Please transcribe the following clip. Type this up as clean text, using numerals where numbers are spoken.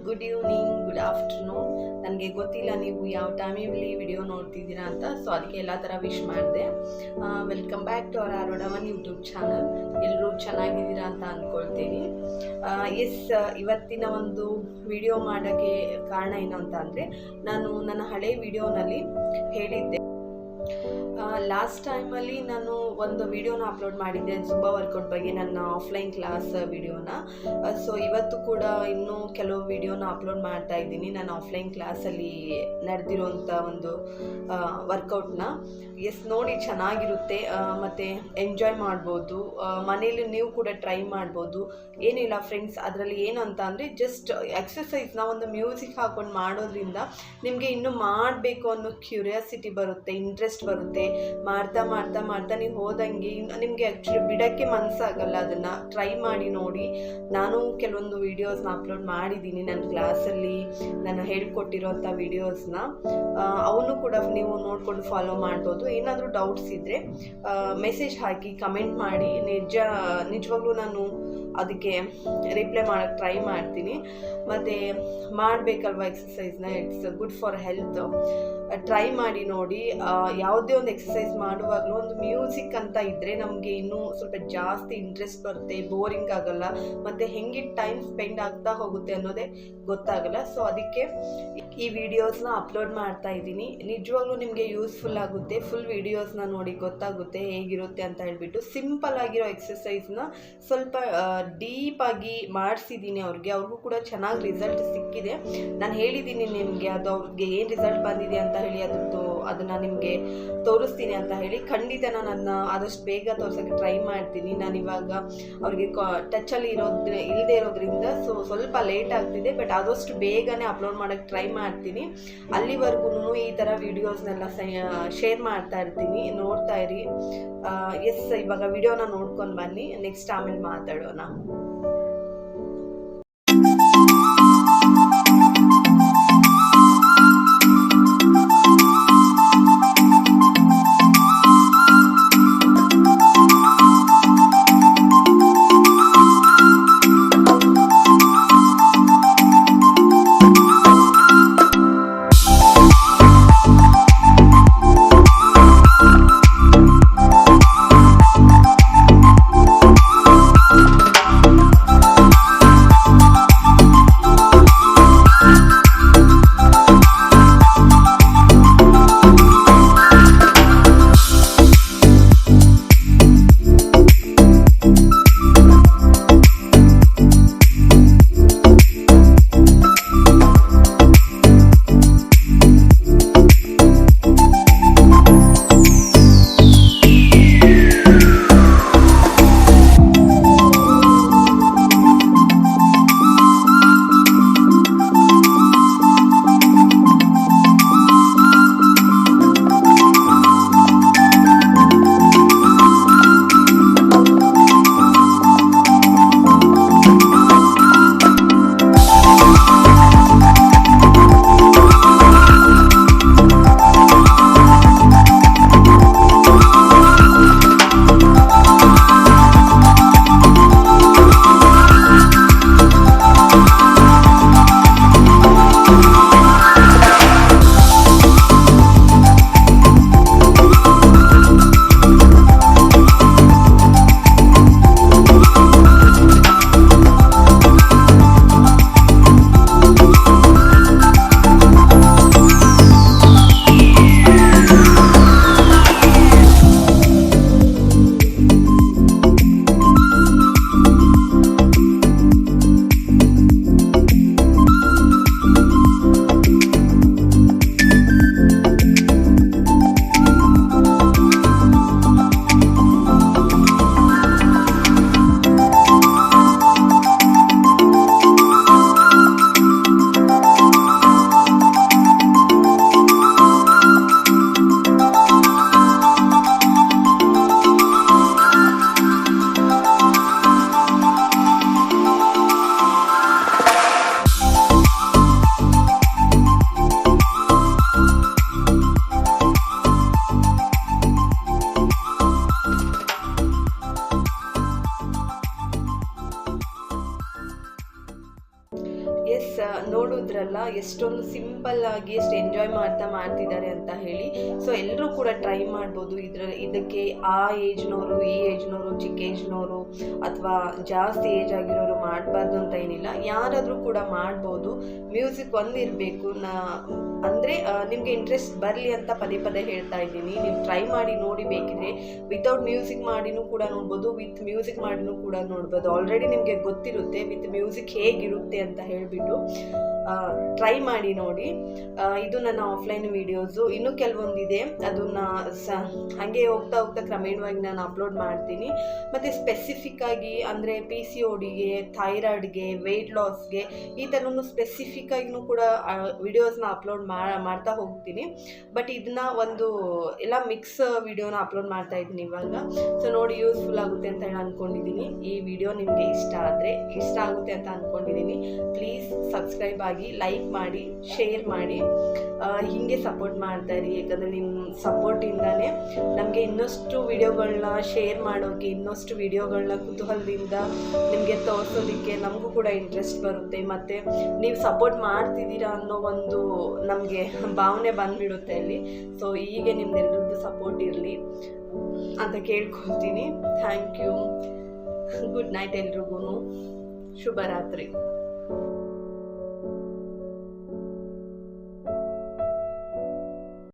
Good evening, good afternoon. ನನಗೆ ಗೊತ್ತಿಲ್ಲ ನೀವು ಯಾವ ಟೈಮಲ್ಲಿ ವಿಡಿಯೋ ನೋಡ್ತಿದ್ದೀರಾ ಅಂತ, ಸೊ ಅದಕ್ಕೆ ಎಲ್ಲ ಥರ ವಿಶ್ ಮಾಡಿದೆ. ವೆಲ್ಕಮ್ ಬ್ಯಾಕ್ ಟು ಅವರ್ ಆರೋಡವನ್ ಯೂಟ್ಯೂಬ್ ಚಾನಲ್. ಎಲ್ಲರೂ ಚೆನ್ನಾಗಿದ್ದೀರಾ ಅಂತ ಅಂದ್ಕೊಳ್ತೀನಿ. ಇವತ್ತಿನ ಒಂದು ವಿಡಿಯೋ ಮಾಡೋಕ್ಕೆ ಕಾರಣ ಏನು ಅಂತ ಅಂದರೆ, ನಾನು ನನ್ನ ಹಳೆ ವಿಡಿಯೋನಲ್ಲಿ ಹೇಳಿದ್ದೆ, ಲಾಸ್ಟ್ ಟೈಮಲ್ಲಿ ನಾನು ಒಂದು ವಿಡಿಯೋನ ಅಪ್ಲೋಡ್ ಮಾಡಿದ್ದೆ ಜುಂಬಾ ವರ್ಕೌಟ್ ಬಗ್ಗೆ, ನನ್ನ ಆಫ್ಲೈನ್ ಕ್ಲಾಸ್ ವಿಡಿಯೋನ. ಸೊ ಇವತ್ತು ಕೂಡ ಇನ್ನೂ ಕೆಲವು ವಿಡಿಯೋನ ಅಪ್ಲೋಡ್ ಮಾಡ್ತಾ ಇದ್ದೀನಿ, ನಾನು ಆಫ್ಲೈನ್ ಕ್ಲಾಸಲ್ಲಿ ನಡೆದಿರೋಂಥ ಒಂದು ವರ್ಕೌಟ್ನ. ನೋಡಿ, ಚೆನ್ನಾಗಿರುತ್ತೆ ಮತ್ತು ಎಂಜಾಯ್ ಮಾಡ್ಬೋದು. ಮನೇಲಿ ನೀವು ಕೂಡ ಟ್ರೈ ಮಾಡ್ಬೋದು. ಏನಿಲ್ಲ ಫ್ರೆಂಡ್ಸ್, ಅದರಲ್ಲಿ ಏನು ಅಂತ ಅಂದರೆ, ಜಸ್ಟ್ ಎಕ್ಸಸೈಸ್ನ ಒಂದು ಮ್ಯೂಸಿಕ್ ಹಾಕ್ಕೊಂಡು ಮಾಡೋದ್ರಿಂದ ನಿಮಗೆ ಇನ್ನೂ ಮಾಡಬೇಕು ಅನ್ನೋ ಕ್ಯೂರಿಯಾಸಿಟಿ ಬರುತ್ತೆ, ಇಂಟ್ರೆಸ್ಟ್ ಬರುತ್ತೆ. ಮಾಡ್ತಾ ಮಾಡ್ತಾ ಮಾಡ್ತಾ ನೀವು ಹೋದಂಗೆ ನಿಮಗೆ ಆ್ಯಕ್ಚುಲಿ ಬಿಡೋಕ್ಕೆ ಮನಸ್ಸಾಗಲ್ಲ. ಅದನ್ನು ಟ್ರೈ ಮಾಡಿ ನೋಡಿ. ನಾನು ಕೆಲವೊಂದು ವೀಡಿಯೋಸ್ನ ಅಪ್ಲೋಡ್ ಮಾಡಿದ್ದೀನಿ ನನ್ನ ಕ್ಲಾಸಲ್ಲಿ, ನಾನು ಹೇಳ್ಕೊಟ್ಟಿರೋಂಥ ವೀಡಿಯೋಸ್ನ. ಅವನು ಕೂಡ ನೀವು ನೋಡಿಕೊಂಡು ಫಾಲೋ ಮಾಡ್ಬೋದು. ಏನಾದರೂ ಡೌಟ್ಸ್ ಇದ್ದರೆ ಮೆಸೇಜ್ ಹಾಕಿ ಕಮೆಂಟ್ ಮಾಡಿ. ನಿಜವಾಗ್ಲೂ ನಾನು ಅದಕ್ಕೆ ರಿಪ್ಲೈ ಮಾಡೋಕ್ಕೆ ಟ್ರೈ ಮಾಡ್ತೀನಿ. ಮತ್ತು ಮಾಡಬೇಕಲ್ವ ಎಕ್ಸಸೈಸ್ನ, it's good for health. Try ಮಾಡಿ ನೋಡಿ. ಯಾವುದೇ ಒಂದು ಎಕ್ಸಸೈಸ್ ಮಾಡುವಾಗಲೂ ಒಂದು ಮ್ಯೂಸಿಕ್ ಅಂತ ಇದ್ದರೆ ನಮಗೆ ಇನ್ನೂ ಸ್ವಲ್ಪ ಜಾಸ್ತಿ ಇಂಟ್ರೆಸ್ಟ್ ಬರುತ್ತೆ, ಬೋರಿಂಗ್ ಆಗಲ್ಲ, ಮತ್ತು ಹೆಂಗೆ ಟೈಮ್ ಸ್ಪೆಂಡ್ ಆಗ್ತಾ ಹೋಗುತ್ತೆ ಅನ್ನೋದೇ ಗೊತ್ತಾಗಲ್ಲ. ಸೊ ಅದಕ್ಕೆ ಈ ವಿಡಿಯೋಸ್ನ ಅಪ್ಲೋಡ್ ಮಾಡ್ತಾ ಇದ್ದೀನಿ. ನಿಜವಾಗ್ಲೂ ನಿಮಗೆ ಯೂಸ್ಫುಲ್ ಆಗುತ್ತೆ. ಫುಲ್ ವಿಡಿಯೋಸ್ನ ನೋಡಿ ಗೊತ್ತಾಗುತ್ತೆ ಹೇಗಿರುತ್ತೆ ಅಂತ ಹೇಳ್ಬಿಟ್ಟು. ಸಿಂಪಲ್ ಆಗಿರೋ ಎಕ್ಸಸೈಸ್ನ ಸ್ವಲ್ಪ ಡೀಪಾಗಿ ಮಾಡಿಸಿದ್ದೀನಿ ಅವ್ರಿಗೂ ಕೂಡ ಚೆನ್ನಾಗಿ ರಿಸಲ್ಟ್ ಸಿಕ್ಕಿದೆ. ನಾನು ಹೇಳಿದ್ದೀನಿ ನಿಮಗೆ, ಅದು ಅವ್ರಿಗೆ ಏನು ರಿಸಲ್ಟ್ ಬಂದಿದೆ ಅಂತ ಹೇಳಿ, ಅದನ್ನು ನಿಮಗೆ ತೋರಿಸ್ತೀನಿ ಅಂತ ಹೇಳಿ. ಖಂಡಿತ ನಾನು ಅದನ್ನ ಆದಷ್ಟು ಬೇಗ ತೋರ್ಸೋಕ್ಕೆ ಟ್ರೈ ಮಾಡ್ತೀನಿ. ನಾನಿವಾಗ ಅವ್ರಿಗೆ ಟಚಲ್ಲಿ ಇಲ್ಲದೆ ಇರೋದ್ರಿಂದ ಸ್ವಲ್ಪ ಲೇಟ್ ಆಗ್ತಿದೆ, ಬಟ್ ಆದಷ್ಟು ಬೇಗನೆ ಅಪ್ಲೋಡ್ ಮಾಡೋಕ್ಕೆ ಟ್ರೈ ಮಾಡ್ತೀನಿ. ಅಲ್ಲಿವರೆಗೂ ಈ ಥರ ವೀಡಿಯೋಸ್ನೆಲ್ಲ ಶೇರ್ ಮಾಡ್ತಾ ಇರ್ತೀನಿ, ನೋಡ್ತಾ ಇರಿ. ಇವಾಗ ವಿಡಿಯೋನ ನೋಡ್ಕೊಂಡು ಬನ್ನಿ, ನೆಕ್ಸ್ಟ್ ಆಮೇಲೆ ಮಾತಾಡೋಣ. ನೋಡಿದ್ರಲ್ಲ ಎಷ್ಟೊಂದು ಸಿಂಪಲ್ ಆಗಿ ಎಷ್ಟು ಎಂಜಾಯ್ ಮಾಡ್ತಿದ್ದಾರೆ ಅಂತ ಹೇಳಿ. ಸೊ ಎಲ್ಲರೂ ಕೂಡ ಟ್ರೈ ಮಾಡ್ಬೋದು. ಇದಕ್ಕೆ ಆ ಏಜ್ನವರು, ಈ ಏಜ್ನವರು, ಚಿಕ್ಕ ಏಜ್ನವರು ಅಥವಾ ಜಾಸ್ತಿ ಏಜ್ ಆಗಿರೋರು ಮಾಡಬಾರ್ದು ಅಂತ ಏನಿಲ್ಲ, ಯಾರಾದರೂ ಕೂಡ ಮಾಡ್ಬೋದು. ಮ್ಯೂಸಿಕ್ ಒಂದಿರಬೇಕು. ಅಂದರೆ ನಿಮಗೆ ಇಂಟ್ರೆಸ್ಟ್ ಬರಲಿ ಅಂತ ಪದೇ ಪದೇ ಹೇಳ್ತಾ ಇದ್ದೀನಿ. ನೀವು ಟ್ರೈ ಮಾಡಿ ನೋಡಿ, ಬೇಕಿದ್ರೆ ವಿತೌಟ್ ಮ್ಯೂಸಿಕ್ ಮಾಡಿನೂ ಕೂಡ ನೋಡ್ಬೋದು, ವಿತ್ ಮ್ಯೂಸಿಕ್ ಮಾಡಿನೂ ಕೂಡ ನೋಡ್ಬೋದು. ಆಲ್ರೆಡಿ ನಿಮಗೆ ಗೊತ್ತಿರುತ್ತೆ ವಿತ್ ಮ್ಯೂಸಿಕ್ ಹೇಗಿರುತ್ತೆ ಅಂತ ಹೇಳಿಬಿಟ್ಟು ಟ್ರೈ ಮಾಡಿ ನೋಡಿ. ಇದು ನನ್ನ ಆಫ್ಲೈನ್ ವೀಡಿಯೋಸು. ಇನ್ನೂ ಕೆಲವೊಂದಿದೆ, ಅದನ್ನು ಹಾಗೆ ಹೋಗ್ತಾ ಹೋಗ್ತಾ ಕ್ರಮೇಣವಾಗಿ ನಾನು ಅಪ್ಲೋಡ್ ಮಾಡ್ತೀನಿ. ಮತ್ತು ಸ್ಪೆಸಿಫಿಕ್ಕಾಗಿ ಅಂದರೆ PCODಗೆ, ಥೈರಾಯ್ಡ್ಗೆ, ವೆಯ್ಟ್ ಲಾಸ್ಗೆ ಈ ಥರನೂ ಸ್ಪೆಸಿಫಿಕ್ಕಾಗಿನೂ ಕೂಡ ವಿಡಿಯೋಸ್ನ ಅಪ್ಲೋಡ್ ಮಾಡ್ತಾ ಹೋಗ್ತೀನಿ. ಬಟ್ ಇದನ್ನ ಒಂದು ಎಲ್ಲ ಮಿಕ್ಸ್ ವಿಡಿಯೋನ ಅಪ್ಲೋಡ್ ಮಾಡ್ತಾ ಇದ್ದೀನಿ ಇವಾಗ. ಸೊ ನೋಡಿ, ಯೂಸ್ಫುಲ್ ಆಗುತ್ತೆ ಅಂತ ಹೇಳಿ ಅಂದ್ಕೊಂಡಿದ್ದೀನಿ. ಈ ವಿಡಿಯೋ ನಿಮಗೆ ಇಷ್ಟ ಆಗುತ್ತೆ ಅಂತ ಅಂದ್ಕೊಂಡಿದ್ದೀನಿ. ಪ್ಲೀಸ್ ಸಬ್ಸ್ಕ್ರೈಬ್ ಆಗಿ, ಲೈಕ್ ಮಾಡಿ, ಶೇರ್ ಮಾಡಿ, ಹೀಗೆ ಸಪೋರ್ಟ್ ಮಾಡ್ತಾ ಇರಿ. ಯಾಕಂದರೆ ನಿಮ್ಮ ಸಪೋರ್ಟಿಂದಾನೇ ನಮಗೆ ಇನ್ನಷ್ಟು ವಿಡಿಯೋಗಳನ್ನ ಶೇರ್ ಮಾಡೋಕ್ಕೆ, ಇನ್ನಷ್ಟು ವಿಡಿಯೋಗಳನ್ನ ಕುತೂಹಲದಿಂದ ನಿಮಗೆ ತೋರಿಸೋದಕ್ಕೆ ನಮಗೂ ಕೂಡ ಇಂಟ್ರೆಸ್ಟ್ ಬರುತ್ತೆ. ಮತ್ತು ನೀವು ಸಪೋರ್ಟ್ ಮಾಡ್ತಿದ್ದೀರಾ ಅನ್ನೋ ಒಂದು ನಮಗೆ ಭಾವನೆ ಬಂದುಬಿಡುತ್ತೆ ಅಲ್ಲಿ. ಸೊ ಹೀಗೆ ನಿಮ್ದೆಲ್ಲರದ್ದು ಸಪೋರ್ಟ್ ಇರಲಿ ಅಂತ ಕೇಳ್ಕೊಳ್ತೀನಿ. Thank you. ಗುಡ್ ನೈಟ್ ಎಲ್ರಿಗೂ. ಶುಭರಾತ್ರಿ.